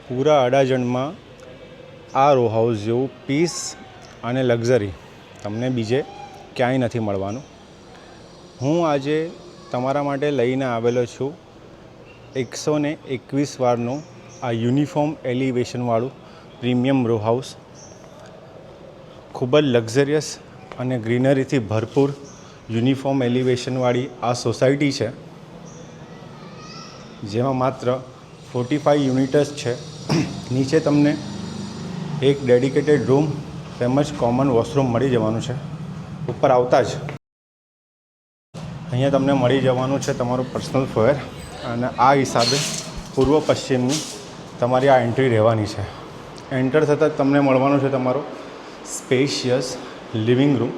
પૂરા અડાજણમાં આ row house જેવું પીસ અને લક્ઝરી તમને બીજે ક્યાંય નથી મળવાનું. હું આજે તમારા માટે લઈને આવેલો છું 121 વારનું આ યુનિફોર્મ એલિવેશનવાળું પ્રીમિયમ રો હાઉસ. ખૂબ જ લક્ઝરિયસ અને ગ્રીનરીથી ભરપૂર યુનિફોર્મ એલિવેશનવાળી આ સોસાયટી છે, જેમાં માત્ર 45 યુનિટ્સ છે. નીચે તમને એક ડેડિકેટેડ રૂમ તેમજ કોમન વોશરૂમ મળી જવાનું છે. ઉપર આવતા જ અહીંયા તમને મળી જવાનું છે તમારું પર્સનલ ફોયર, અને આ હિસાબે પૂર્વ પશ્ચિમની તમારી આ એન્ટ્રી રહેવાની છે. એન્ટર થતાં જ તમને મળવાનું છે તમારો સ્પેશિયસ લિવિંગ રૂમ,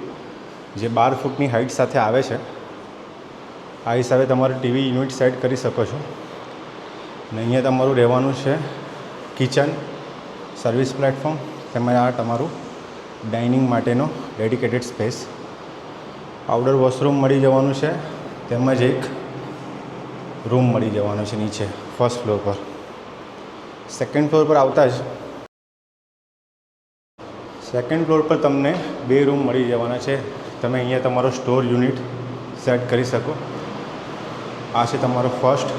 જે 12 ફૂટની હાઇટ સાથે આવે છે. આ હિસાબે તમારું ટીવી યુનિટ સેટ કરી શકો છો. અને અહીંયા તમારું રહેવાનું છે કિચન, સર્વિસ પ્લેટફોર્મ, તેમજ આ તમારું ડાઇનિંગ માટેનો ડેડિકેટેડ સ્પેસ. પાવડર વોશરૂમ મળી જવાનું છે, તેમજ એક રૂમ મળી જવાનો છે નીચે ફર્સ્ટ ફ્લોર પર. સેકન્ડ ફ્લોર પર આવતા જ સેકન્ડ ફ્લોર પર તમને 2 રૂમ મળી જવાના છે. તમે અહીંયા તમારો સ્ટોર યુનિટ સેટ કરી શકો. આ છે તમારો ફર્સ્ટ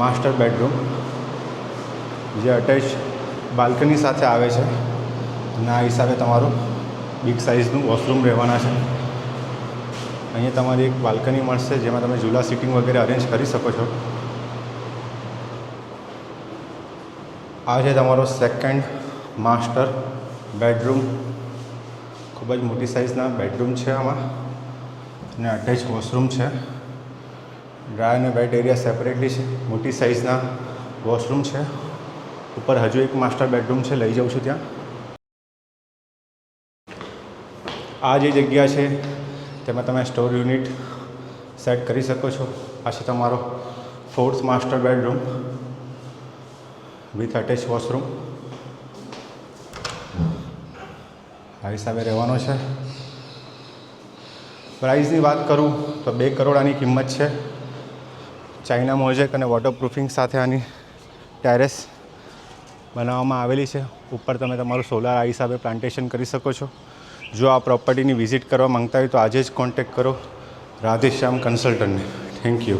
માસ્ટર બેડરૂમ, જે અટેચ બાલ્કની સાથે આવે છે. અને આ હિસાબે તમારું બિગ સાઇઝનું વોશરૂમ રહેવાના છે. અહીંયા તમારી એક બાલ્કની મળશે, જેમાં તમે ઝૂલા સિટિંગ વગેરે અરેન્જ કરી શકો છો. આ છે તમારો સેકન્ડ માસ્ટર બેડરૂમ. ખૂબ જ મોટી સાઇઝના બેડરૂમ છે આમાં, અને અટેચ વોશરૂમ છે. ડ્રાય અને વેટ એરિયા સેપરેટલી છે. મોટી સાઇઝના વોશરૂમ છે. ઉપર હજુ એક માસ્ટર બેડરૂમ છે, લઈ જાઉં છું ત્યાં. આ જે જગ્યા છે તેમાં તમે સ્ટોર યુનિટ સેટ કરી શકો છો. આ છે તમારો 4th master bedroom with attach washroom. આ હિસાબે રહેવાનો છે. પ્રાઇસની વાત કરું તો 2 કરોડ આની કિંમત છે. ચાઇના મોઝેક અને વોટરપ્રૂફિંગ સાથે આની ટેરેસ બનાવવામાં આવેલી છે. ઉપર તમે તમારું સોલાર આ હિસાબે પ્લાન્ટેશન કરી શકો છો. જો આ પ્રોપર્ટીની વિઝિટ કરવા માંગતા હોય તો આજે જ કોન્ટેક્ટ કરો રાધેશ્યામ કન્સલ્ટન્ટને. Thank you.